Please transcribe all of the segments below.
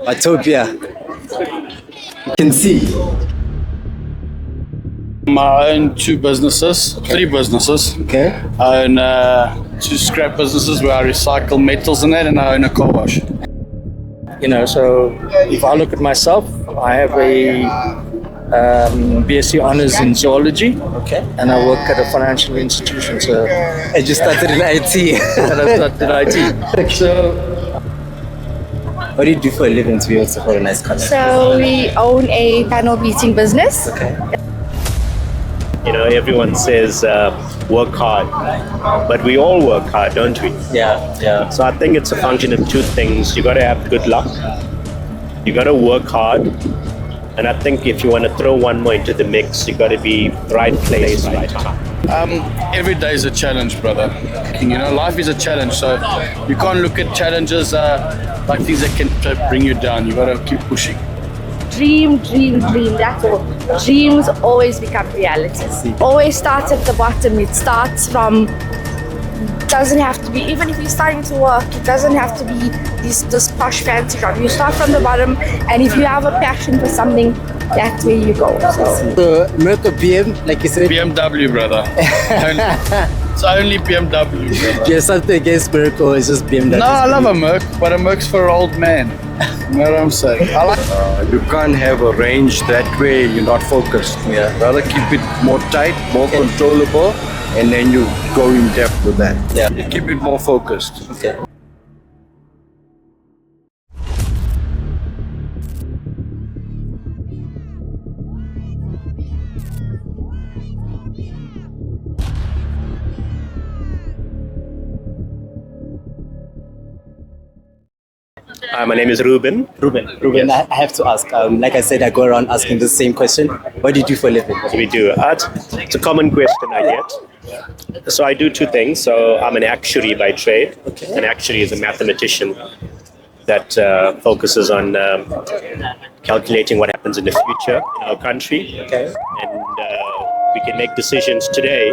YTOPIA. You can see. I own three businesses. Okay. I own two scrap businesses where I recycle metals and that, and I own a car wash. So if I look at myself, I have a BSc honors in zoology. Okay. And I work at a financial institution. So I just started in IT. and I started IT. So What do you do for a living to be able to afford a nice car? So we own a panel beating business. Okay. Everyone says work hard, but we all work hard, don't we? Yeah. So I think it's a function of two things. You got to have good luck. You got to work hard. And I think if you want to throw one more into the mix, you got to be right place, right time. Every day is a challenge, brother. Life is a challenge, so you can't look at challenges like things that can bring you down. You got to keep pushing. Dream, that's all. Dreams always become realities. Always starts at the bottom. It starts from, doesn't have to be, even if you're starting to work, it doesn't have to be this posh fancy job. You start from the bottom, and if you have a passion for something, that's where you go. So, Mirko BM, like you said. BMW, brother. It's only BMW, brother. Do you have something against Mirko or it's just BMW? No, I love a Merc, but a Merc's for an old man. You know what I'm saying? I like. You can't have a range that way, you're not focused. Yeah. Rather keep it more tight, more controllable, and then you go in depth with that. Yeah. You keep it more focused. Okay. Hi, my name is Ruben. Ruben, Yes. I have to ask. Like I said, I go around asking the same question. What do you do for a living? We do. It's a common question I get. So I do two things. So I'm an actuary by trade. Okay. An actuary is a mathematician that focuses on calculating what happens in the future in our country. Okay. And we can make decisions today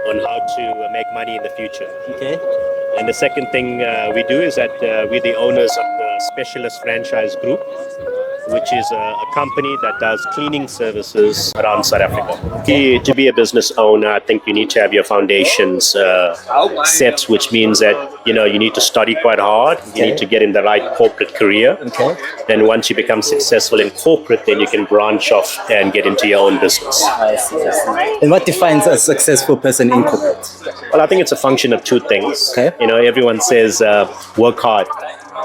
on how to make money in the future. Okay. And the second thing we do is that we're the owners of the Specialist Franchise Group, which is a company that does cleaning services around South Africa. To be a business owner, I think you need to have your foundations set, which means that you need to study quite hard. You need to get in the right corporate career. Okay. Then once you become successful in corporate, then you can branch off and get into your own business. I see. And what defines a successful person in corporate? Well, I think it's a function of two things. Okay. Everyone says work hard,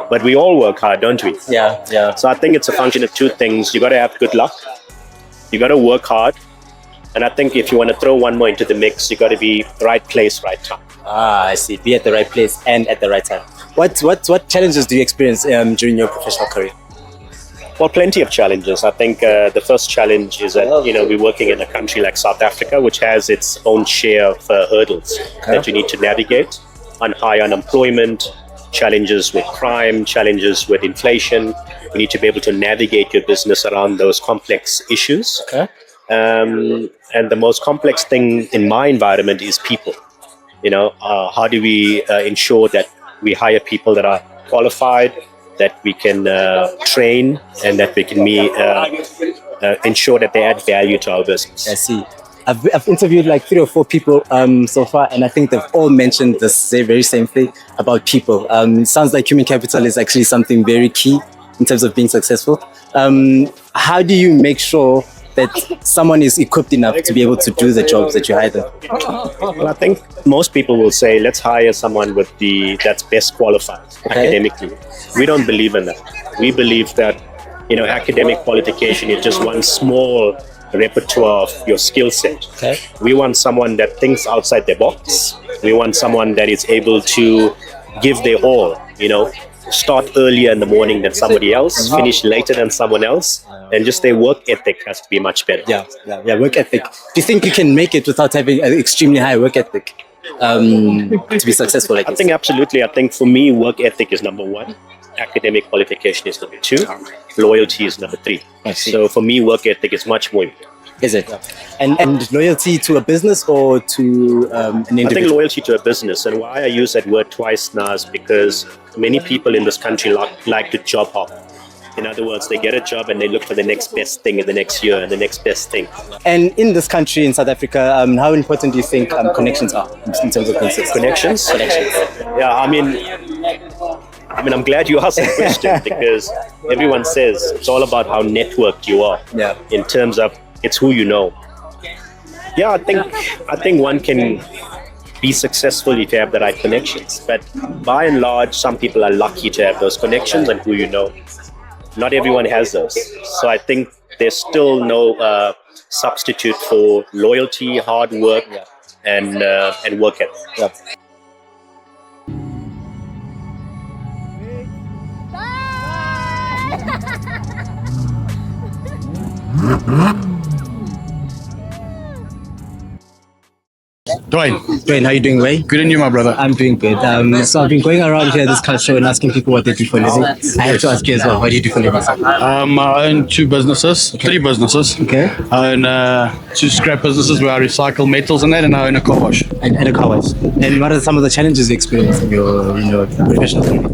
but we all work hard, don't we? Yeah. So I think it's a function of two things. You got to have good luck. You got to work hard. And I think if you want to throw one more into the mix, you got to be right place, right time. I see. Be at the right place and at the right time. What challenges do you experience during your professional career? Well, plenty of challenges. I think the first challenge is that, we're working in a country like South Africa, which has its own share of hurdles that you need to navigate on high unemployment, challenges with crime, challenges with inflation. You need to be able to navigate your business around those complex issues. Okay. And the most complex thing in my environment is people. How do we ensure that we hire people that are qualified, that we can train, and that we can ensure that they add value to our business. I see. I've interviewed like 3 or 4 people so far, and I think they've all mentioned the very same thing about people. It sounds like human capital is actually something very key in terms of being successful. How do you make sure that someone is equipped enough to be able to do the jobs that you hire them? Well, I think most people will say, let's hire someone that's best qualified academically. We don't believe in that. We believe that, academic qualification is just one small repertoire of your skill set. Okay. We want someone that thinks outside the box. We want someone that is able to give their all, start earlier in the morning than somebody else, finish later than someone else, and just their work ethic has to be much better. Yeah, work ethic. Do you think you can make it without having an extremely high work ethic to be successful? I think absolutely. I think for me, work ethic is number 1. Academic qualification is number 2. Loyalty is number 3. So for me, work ethic is much more important. Is it? And loyalty to a business or to an individual? I think loyalty to a business, and why I use that word twice now is because many people in this country like to job hop. In other words, they get a job and they look for the next best thing in the next year and the next best thing. And in this country, in South Africa, how important do you think connections are in terms of business? Connections? Yeah, I mean, I'm glad you asked that question because everyone says it's all about how networked you are. Yeah. In terms of it's who you know. Yeah, I think one can be successful if you have the right connections. But by and large, some people are lucky to have those connections and who you know. Not everyone has those. So I think there's still no substitute for loyalty, hard work, and work ethic. Yeah. Dwayne, how you doing, Way? Good and you, my brother. I'm doing good. So I've been going around here this culture and asking people what they do for a living. I have to ask you as well, what do you do for a living? I own three businesses. Okay. I own two scrap businesses where I recycle metals and that, and I own a car wash. And a car wash. And what are some of the challenges you experience in your professional career?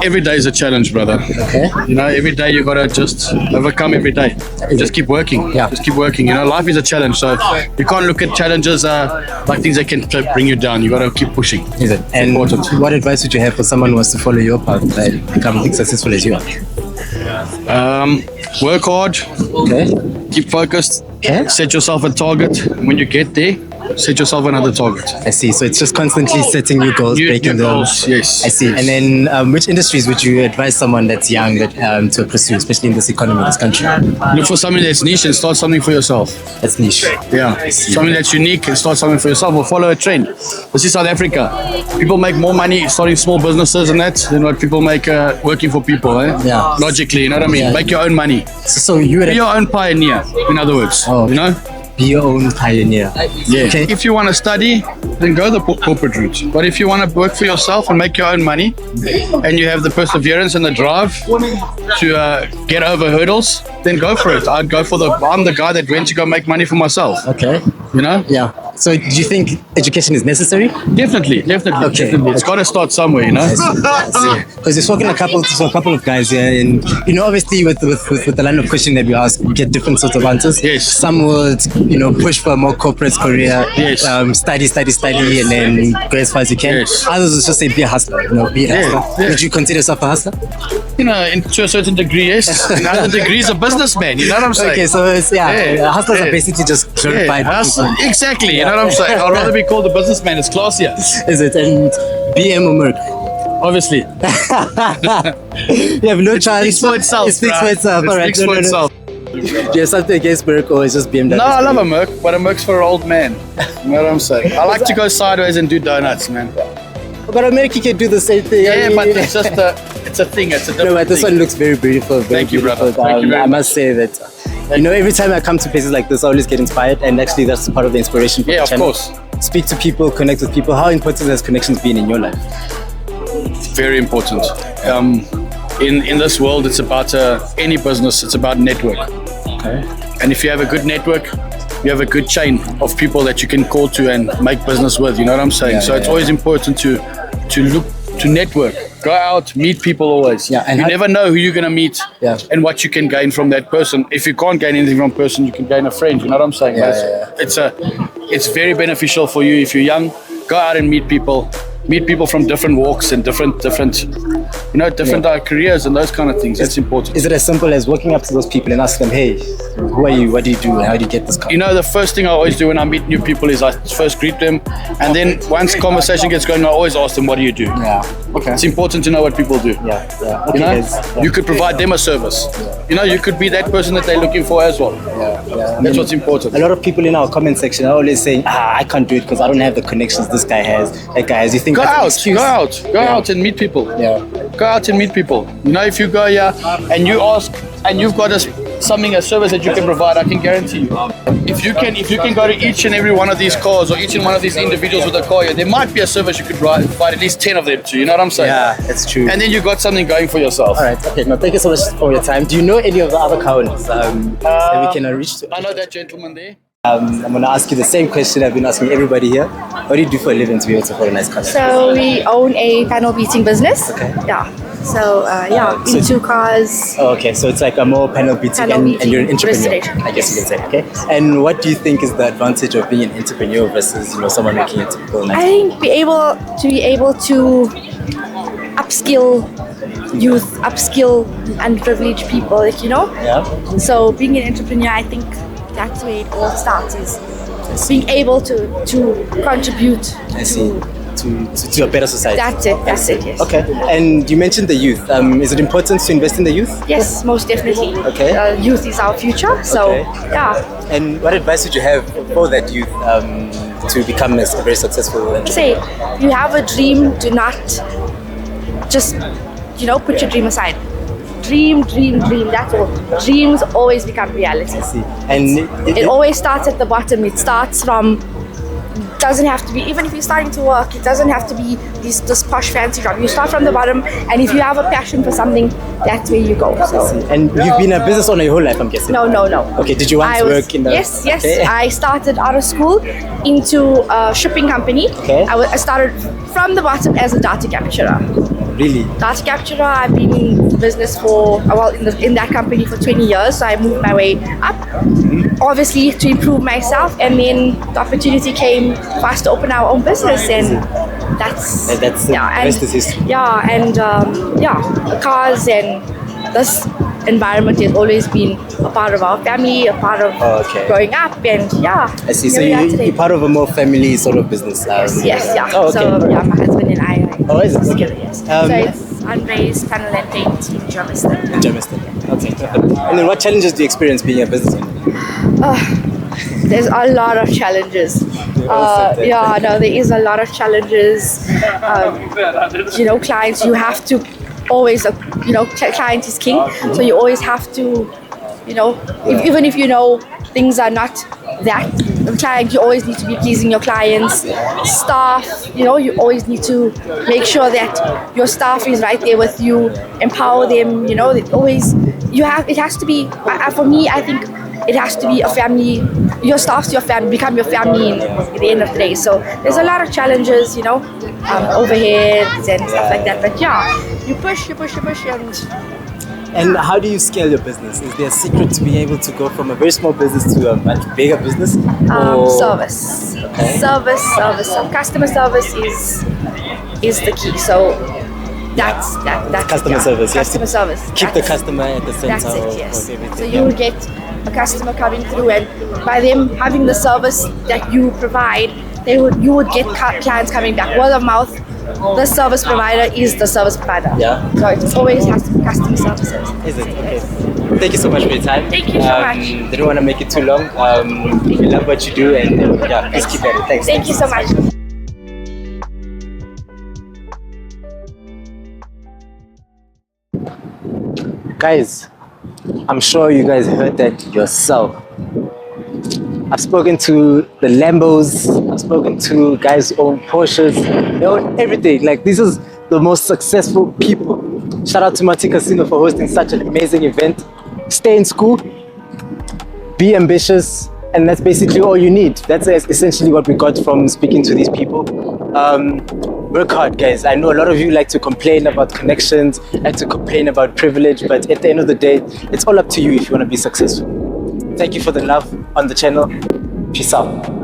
Every day is a challenge, brother. Okay. Every day you gotta just overcome every day. Just keep working. Yeah. Just keep working. Life is a challenge, so you can't look at challenges like things that can bring you down. You gotta keep pushing. Is it? And important. What advice would you have for someone who wants to follow your path and become as successful as you are? Work hard. Okay. Keep focused. Okay. Set yourself a target. When you get there, set yourself another target. I see. So it's just constantly setting new goals, breaking new them. goals, yes. I see. Yes. And then which industries would you advise someone that's young to pursue, especially in this economy, this country? Look for something that's niche and start something for yourself. That's niche. Yeah, something that's unique and start something for yourself or follow a trend. This is South Africa. People make more money starting small businesses and that than what people make working for people. Yeah. Logically, you know what I mean? Yeah. Make your own money. So you would Be your own pioneer, in other words. Oh, okay. You know? be your own pioneer. Yeah. Okay. If you want to study, then go the corporate route. But if you want to work for yourself and make your own money, and you have the perseverance and the drive to get over hurdles, then go for it. I'm the guy that went to go make money for myself. Okay. You know? Yeah. So do you think education is necessary? Definitely. Okay. Definitely. It's got to start somewhere, you know? Because you're talking to a couple of guys here, and obviously with the line of question that we ask, you get different sorts of answers. Yes. Some would push for a more corporate career. Yes. Study, and then go as far as you can. Yes. Others would just say be a hustler. Be a hustler. Yeah. Would you consider yourself a hustler? To a certain degree, yes. In other degrees, a businessman. You know what I'm saying? Okay, so it's hustlers are basically just glorified. Exactly. You know what I'm saying? I'd rather be called a businessman. It's classier. Is it? And BM or Merc? Obviously. You have no chance. It speaks for itself. It speaks for itself. It All right. speaks for itself. Do you have something against Merc or is just BMW? No, I love a Merc, but a Merc's for an old man. You know what I'm saying? I like to go sideways and do donuts, man. But America can do the same thing. Yeah, but it's just it's a thing. It's a different No, but this thing. one looks very beautiful. Thank you, brother. Thank you very I much. must say that, every time I come to places like this, I always get inspired, and actually that's part of the inspiration for Yeah, the of channel. course. Speak to people, connect with people. How important has connections been in your life? Very important. In this world, it's about any business. It's about network. Okay. And if you have a good network, you have a good chain of people that you can call to and make business with. You know what I'm saying? So it's always important to look to network. Go out, meet people always. Yeah, and you never know who you're gonna meet and what you can gain from that person. If you can't gain anything from a person, you can gain a friend. You know what I'm saying? It's very beneficial for you if you're young. Go out and meet people. Meet people from different walks and different careers and those kind of things. That's important. Is it as simple as walking up to those people and asking them, hey, who are you? What do you do? How do you get this car? The first thing I always do when I meet new people is I first greet them, and then once conversation gets going, I always ask them, what do you do? Yeah. Okay. It's important to know what people do. Yeah. Okay. You could provide them a service. You could be that person that they're looking for as well. Yeah. That's what's important. A lot of people in our comment section are always saying, I can't do it because I don't have the connections this guy has, that guy has. You think Go that's an out excuse? out and meet people. Yeah. Go out and meet people. If you go here and you ask and you've got a service that you can provide, I can guarantee you. If you can go to each and every one of these cars or each and one of these individuals with a car here, there might be a service you could provide at least 10 of them to. You know what I'm saying? Yeah, that's true. And then you got something going for yourself. All right. Okay. Now, tthank you so much for your time. Do you know any of the other car owners that we can reach to? I know that gentleman there. I'm going to ask you the same question I've been asking everybody here. What do you do for a living to be able to afford a nice car? So we own a panel beating business. Okay. Yeah. So yeah, So- into cars. Oh, okay, so it's like a more panel beating, Panel and beating, you're an entrepreneur, restoration, I guess you yes. can say. Okay, and what do you think is the advantage of being an entrepreneur versus someone working at typical 9 to I think be able to upskill youth, upskill underprivileged people, like, Yeah. So being an entrepreneur, I think that's where it all starts, is being able to contribute. I see. To a better society. That's it, yes. Okay, and you mentioned the youth. Is it important to invest in the youth? Yes, most definitely. Okay. Youth is our future, so Okay. yeah. And what advice would you have for that youth to become a very successful entrepreneur? Say, you have a dream, do not just, put your dream aside. Dream, that's all. Dreams always become reality. See, and It always starts at the bottom. It starts from, doesn't have to be, even if you're starting to work, it doesn't have to be this posh fancy job. You start from the bottom, and if you have a passion for something, that's where you go. So. and you've been a business owner your whole life, I'm guessing. No. Okay, did you once work in the... Yes. Okay. I started out of school into a shipping company. Okay. I started from the bottom as a data capturer. Really? Data capturer, I've been in business for, in that company for 20 years, so I moved my way up, obviously to improve myself, and then the opportunity came for us to open our own business, and that's And that's the rest is history. Yeah, and the cars and this environment has always been a part of our family, a part of growing up, and yeah. I see. So here we are today. you're part of a more family sort of business. Yes, yeah. Oh, okay. So yeah, my husband and I Oh, is it? together, Okay. yes. So it's unraised panel and paint in Germiston. Germiston. Okay. And then what challenges do you experience being a business owner? There's a lot of challenges. There is a lot of challenges. Clients, you have to always, client is king. So you always have to, even if things are not that, the client, you always need to be pleasing your clients. Staff, you always need to make sure that your staff is right there with you, empower them, it has to be, for me, I think it has to be a family. Your staff's your family, become your family at the end of the day. So there's a lot of challenges, overheads and stuff like that. But yeah, you push, And how do you scale your business? Is there a secret to being able to go from a very small business to a much bigger business? Service. Okay. Service. Customer service is the key. So that's Customer service. You have to Customer service. Keep the customer at the center That's it, yes. of everything. So you will get a customer coming through, and by them having the service that you provide, you would get clients coming back. Word of mouth. The service provider is the service provider. Yeah. So it always has to be customer services. Is it? Okay. Thank you so much for your time. Thank you so much. Didn't want to make it too long. We love what you do, and please keep at it. Thanks. Thank you so much. Guys, I'm sure you guys heard that yourself. I've spoken to the Lambos, I've spoken to guys who own Porsches, they own everything. Like, these are the most successful people. Shout out to Monte Casino for hosting such an amazing event. Stay in school, be ambitious, and that's basically all you need. That's essentially what we got from speaking to these people. Work hard, guys. I know a lot of you like to complain about connections, like to complain about privilege, but at the end of the day, it's all up to you if you want to be successful. Thank you for the love on the channel. Peace out.